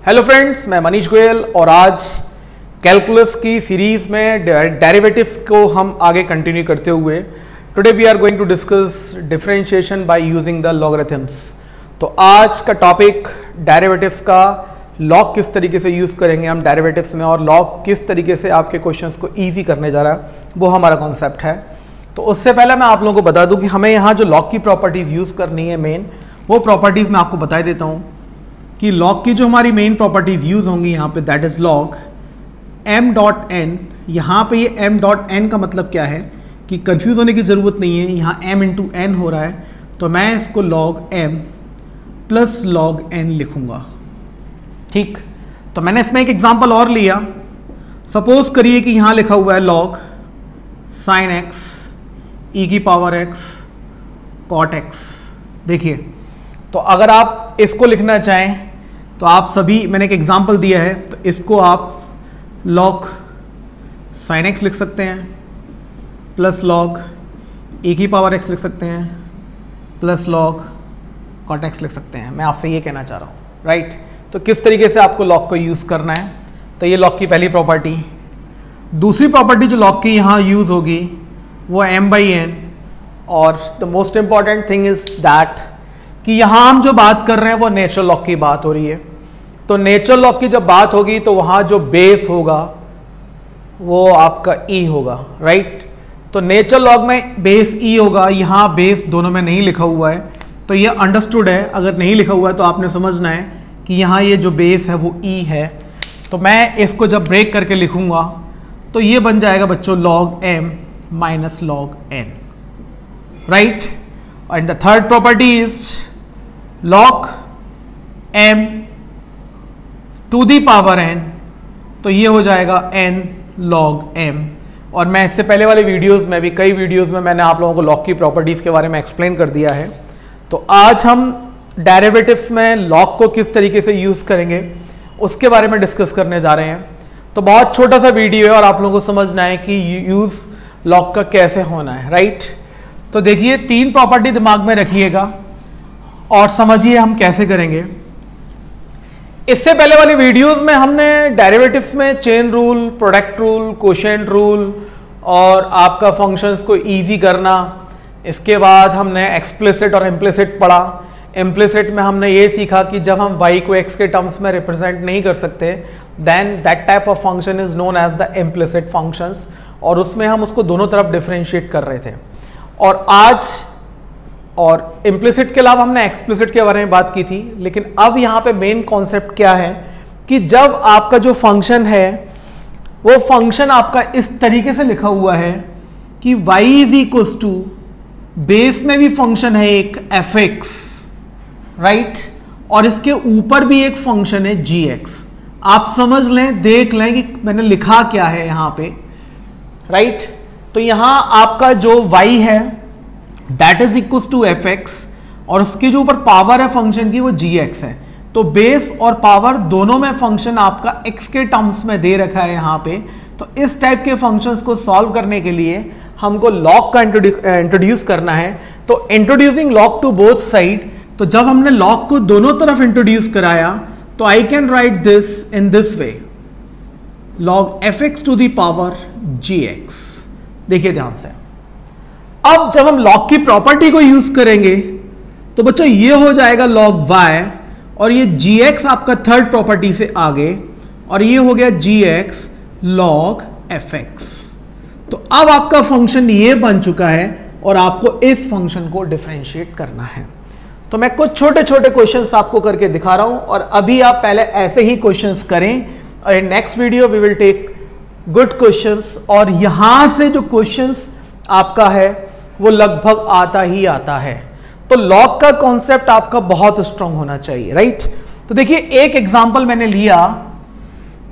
Hello friends, मैं मनीष गोयल और आज कैलकुलस की सीरीज में डेरिवेटिव्स को हम आगे कंटिन्यू करते हुए today we are going to discuss differentiation by using the logarithms. तो आज का टॉपिक डेरिवेटिव्स का लॉग किस तरीके से यूज करेंगे हम डेरिवेटिव्स में और लॉग किस तरीके से आपके क्वेश्चंस को इजी करने जा रहा है, वो हमारा कॉन्सेप्ट है। तो उससे पहले मैं आप लोगों को बता दूं कि हमें यहाँ जो लॉग की प्रॉपर्टीज यूज करनी है मेन, वो प्रॉपर्टीज मैं आपको बता देता हूं कि लॉग की जो हमारी मेन प्रॉपर्टीज यूज होंगी यहाँ पे, that is log m dot n। यहाँ पे ये m डॉट n का मतलब क्या है कि कंफ्यूज होने की जरूरत नहीं है, यहाँ m इंटू n हो रहा है तो मैं इसको log m plus log n लिखूंगा। ठीक, तो मैंने इसमें एक एग्जांपल और लिया। सपोज करिए कि यहां लिखा हुआ है log sin x e की पावर x cot x। देखिए, तो अगर आप इसको लिखना चाहें तो आप सभी, मैंने एक एग्जांपल दिया है तो इसको आप log sin x लिख सकते हैं प्लस log e की पावर x लिख सकते हैं प्लस log cot x लिख सकते हैं। मैं आपसे ये कहना चाह रहा हूं, राइट। तो किस तरीके से आपको log को यूज करना है, तो ये log की पहली प्रॉपर्टी। दूसरी प्रॉपर्टी जो log की यहां यूज होगी वो m/n, और the most important thing is that कि यहां हम जो बात कर रहे हैं वो नेचुरल लॉग की बात हो रही है। तो नेचुरल लॉग की जब बात होगी तो वहां जो बेस होगा वो आपका e होगा, राइट। तो नेचुरल लॉग में बेस e होगा, यहां बेस दोनों में नहीं लिखा हुआ है तो ये अंडरस्टूड है। अगर नहीं लिखा हुआ है तो आपने समझना है कि यहां ये जो बेस है वो e है। तो मैं इसको जब ब्रेक करके लिखूंगा तो ये बन जाएगा बच्चों log m minus log n, right. And the third property is log m to the power n, तो ये हो जाएगा n log m। और मैं इससे पहले वाले वीडियोस में भी, कई वीडियोस में मैंने आप लोगों को log की प्रॉपर्टीज के बारे में एक्सप्लेन कर दिया है। तो आज हम डेरिवेटिव्स में log को किस तरीके से यूज करेंगे उसके बारे में डिस्कस करने जा रहे हैं। तो बहुत छोटा सा वीडियो है और आप लोगों को समझना है कि यूज log का कैसे होना है, राइट। तो देखिए, तीन प्रॉपर्टी दिमाग में रखिएगा और समझिए हम कैसे करेंगे। इससे पहले वाली वीडियोस में हमने डेरिवेटिव्स में chain rule, product rule, quotient rule और आपका फंक्शंस को इजी करना, इसके बाद हमने एक्सप्लिसिट और इम्प्लिसिट पढ़ा। इम्प्लिसिट में हमने ये सीखा कि जब हम y को x के टर्म्स में रिप्रेजेंट नहीं कर सकते then that type of function is known as the implicit functions, और उसमें हम उसको दोनों तरफ डिफरेंशिएट कर रहे थे। और आज और इम्प्लिसिट के अलावा हमने एक्सप्लिसिट के बारे में बात की थी, लेकिन अब यहां पे मेन कॉन्सेप्ट क्या है कि जब आपका जो फंक्शन है वो फंक्शन आपका इस तरीके से लिखा हुआ है कि y is equal to, base में भी फंक्शन है एक fx, राइट, और इसके ऊपर भी एक फंक्शन है gx। आप समझ लें, देख लें कि मैंने लिखा क्या है यहां पे, राइट। तो यहां आपका जो y है that is equal to fx और उसके जो ऊपर पावर है फंक्शन की वो gx है। तो बेस और पावर दोनों में फंक्शन आपका x के टर्म्स में दे रखा है यहां पे। तो इस टाइप के फंक्शंस को सॉल्व करने के लिए हमको log का इंट्रोड्यूस करना है। तो introducing log to both side, तो जब हमने log को दोनों तरफ इंट्रोड्यूस कराया तो I can write this in this way, log fx to the power gx। देखिए ध्यान से, अब जब हम log की प्रॉपर्टी को यूज करेंगे तो बच्चों ये हो जाएगा log y, और ये gx आपका थर्ड प्रॉपर्टी से आगे, और ये हो गया gx log fx। तो अब आपका फंक्शन ये बन चुका है और आपको इस फंक्शन को डिफरेंशिएट करना है। तो मैं कुछ छोटे छोटे क्वेश्चंस आपको करके दिखा रहा हूं और अभी आप पहले ऐसे ही क्वेश्चंस करें और in next video we will take good questions, और यहां से जो क्वेश्चंस आपका है वो लगभग आता ही आता है। तो लॉग का कॉन्सेप्ट आपका बहुत स्ट्रांग होना चाहिए, राइट। तो देखिए, एक एग्जांपल मैंने लिया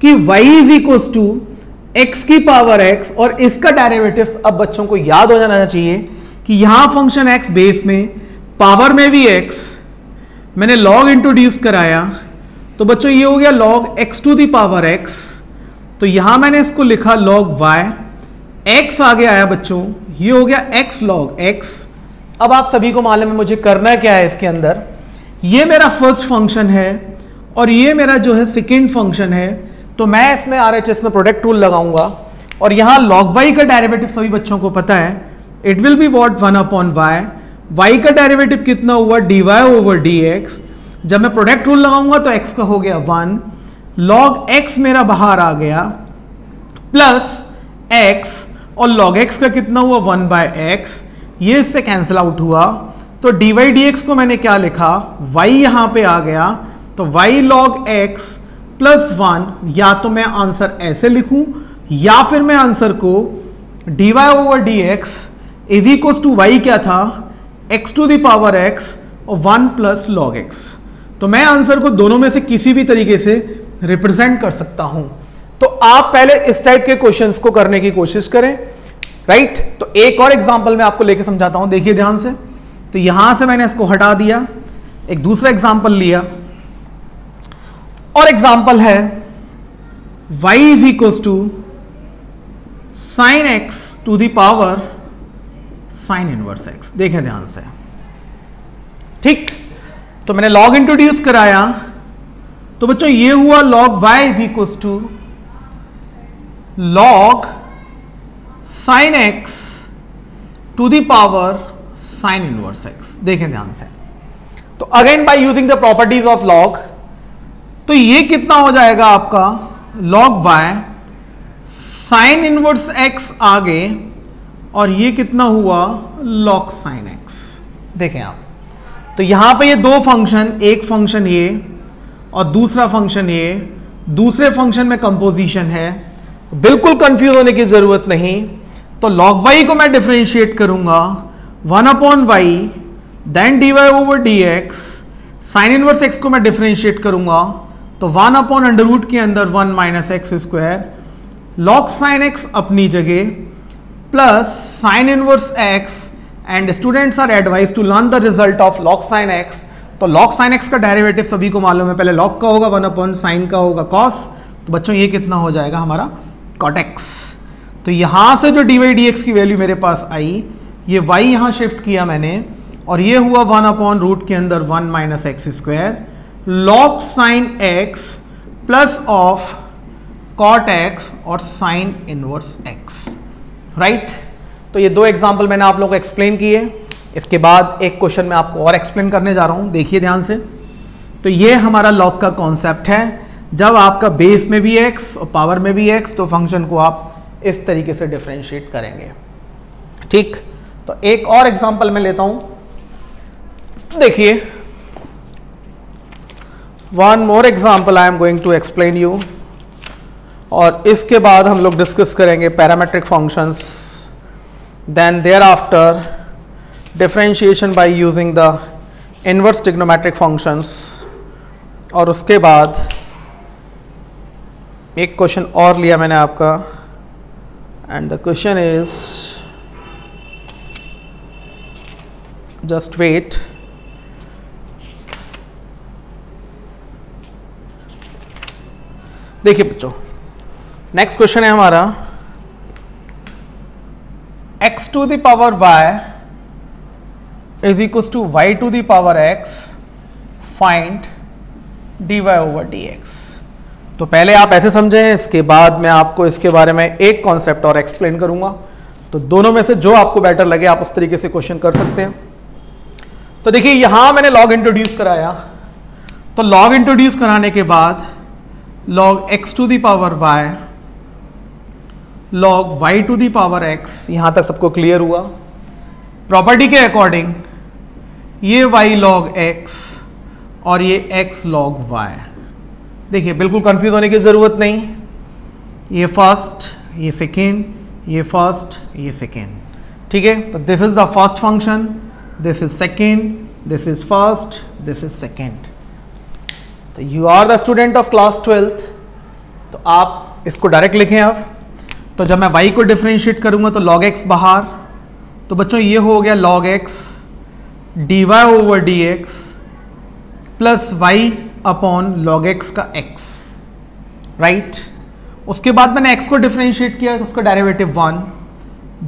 कि y is equal to x की पावर x, और इसका डेरिवेटिव्स अब बच्चों को याद हो जाना चाहिए कि यहां फंक्शन x बेस में, पावर में भी x, मैंने log इंट्रोड्यूस कराया तो बच्चों ये हो गया log x to the power x। तो यहां मैंने इसको लिखा log y, x आगे आया बच्चों, ये हो गया x log x। अब आप सभी को मालूम है मुझे करना क्या है इसके अंदर, ये मेरा फर्स्ट फंक्शन है और ये मेरा जो है सेकेंड फंक्शन है, तो मैं इसमें RHS में प्रोडक्ट रूल लगाऊंगा और यहां log y का डेरिवेटिव सभी बच्चों को पता है, it will be what 1 upon y। y का डेरिवेटिव कितना हुआ dy ओवर dx। जब मैं प्रोडक्ट रूल लगाऊंगा तो x का हो गया 1, log x मेरा बाहर आ गया प्लस x, और log x का कितना हुआ 1 बाय x, ये इससे कैंसिल आउट हुआ। तो dy dx को मैंने क्या लिखा, y यहां पे आ गया, तो y log x प्लस 1, या तो मैं आंसर ऐसे लिखूं या फिर मैं आंसर को dy over dx is equal to y क्या था, x to the power x और 1 प्लस log x। तो मैं आंसर को दोनों में से किसी भी तरीके से रिप्रेजेंट कर सकता हूं। तो आप पहले इस टाइप के क्वेश्चंस को करने की कोशिश करें, राइट। तो एक और एग्जांपल मैं आपको लेके समझाता हूं, देखिए ध्यान से। तो यहां से मैंने इसको हटा दिया, एक दूसरा एग्जांपल लिया, और एग्जांपल है y is equal to sine x to the power sine inverse x। देखें ध्यान से, ठीक। तो मैंने log इंट्रोड्यूस कराया, तो बच्चों ये हुआ log y is equal to log sine x to the power sine inverse x। देखें ध्यान से, तो again by using the properties of log, तो ये कितना हो जाएगा आपका log y sine inverse x आगे, और ये कितना हुआ log साइन x। देखें आप, तो यहां पे ये दो फंक्शन, एक फंक्शन ये और दूसरा फंक्शन ये, दूसरे फंक्शन में कंपोजिशन है, बिल्कुल कंफ्यूज होने की जरूरत नहीं। तो log y को मैं डिफरेंशिएट करूंगा 1 upon y, then dy over dx, sine inverse x को मैं डिफरेंशिएट करूंगा तो 1 अपॉन अंडर रूट के अंदर 1 minus x square, log sine x अपनी जगह plus sine inverse x, and students are advise to learn the result of log sine x। तो log sine x का डेरिवेटिव सभी को मालूम है, पहले log का होगा 1 अपॉन साइन का होगा cos, तो बच्चों ये कितना हो जाएगा हमारा cot x। तो यहां से जो dy dx की वैल्यू मेरे पास आई, ये y यहां शिफ्ट किया मैंने, और ये हुआ 1 अपॉन रूट के अंदर 1 minus x square log sine x plus of cot x और साइन इनवर्स x, राइट। तो ये दो एग्जांपल मैंने आप लोगों को एक्सप्लेन किए। इसके बाद एक क्वेश्चन मैं आपको और एक्सप्लेन करने जा रहा हूं, देखिए ध्यान से। तो ये हमारा log का कॉन्सेप्ट है, जब आपका बेस में भी x और पावर में भी x, तो फंक्शन को आप इस तरीके से डिफरेंशिएट करेंगे, ठीक। तो एक और एग्जांपल मैं लेता हूं, देखिए one more example I am going to explain you, और इसके बाद हम लोग डिस्कस करेंगे parametric functions, then thereafter differentiation by using the inverse trigonometric functions, और उसके बाद एक क्वेश्चन और लिया मैंने आपका, and the question is, just wait, देखिए बच्चों नेक्स्ट क्वेश्चन है हमारा, x to the power y is equal to y to the power x, find dy over dx। तो पहले आप ऐसे समझें, इसके बाद मैं आपको इसके बारे में एक कॉन्सेप्ट और एक्सप्लेन करूंगा। तो दोनों में से जो आपको बेटर लगे आप उस तरीके से क्वेश्चन कर सकते हैं। तो देखिए यहां मैंने log इंट्रोड्यूस कराया, तो log इंट्रोड्यूस कराने के बाद log x to the power y, log y to the power x, यहां तक सबको क्लियर हुआ। प्रॉपर्टी के अकॉर्डिंग ये y log x और ये x log y, देखिए बिल्कुल कंफ्यूज होने की जरूरत नहीं, ये फर्स्ट, ये सेकेंड, ये फर्स्ट, ये सेकेंड, ठीक है। तो this is the first function, this is second, this is first, this is second. तो you are the student of class 12th, तो आप इसको डायरेक्ट लिखें आप। तो जब मैं y को डिफरेंशिएट करूंगा तो log x बाहर, तो बच्चों ये हो गया log x dy over dx plus y upon log x का x, राइट। उसके बाद मैंने x को डिफरेंशिएट किया, उसका डेरिवेटिव 1,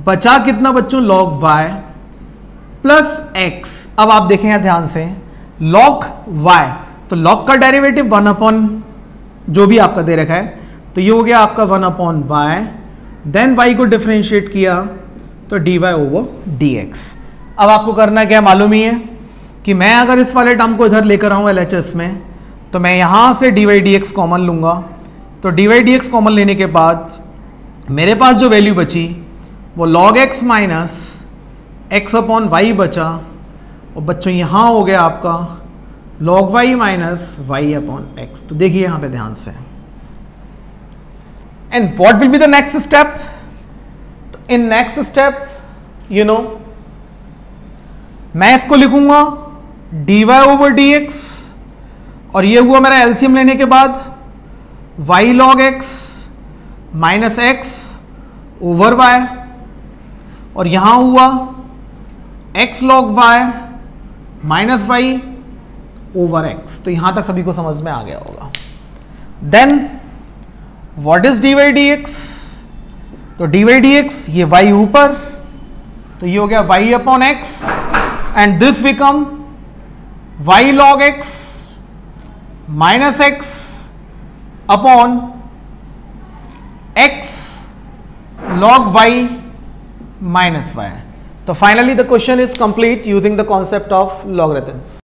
बचा कितना बच्चों log y प्लस x। अब आप देखें ध्यान से, log y तो log का डेरिवेटिव 1 अपॉन जो भी आपका दे रखा है, तो ये हो गया आपका 1 अपॉन वाई, देन y को डिफरेंशिएट किया तो dy ओवर dx। अब आपको करना क्या मालूम ही है कि मैं अगर इस वाले टर्म को इधर लेकर आऊं LHS में, तो मैं यहां से dy dx कॉमन लूंगा, तो dy dx कॉमन लेने के बाद मेरे पास जो वैल्यू बची वो log x minus x upon y बचा, और बच्चों यहां हो गया आपका log y minus y upon x। तो देखिए यहां पे ध्यान से, and what will be the next step? तो in next step you know मैं इसको लिखूंगा dy ओवर dx, और ये हुआ मेरा एलसीएम लेने के बाद y log x minus x over y, और यहां हुआ x log y minus y over x। तो यहां तक सभी को समझ में आ गया होगा। Then what is dy dx? तो dy dx ये y ऊपर, तो ये हो गया y upon x, and this become y log x minus x upon x log y minus y। तो finally the question is complete using the concept of logarithms.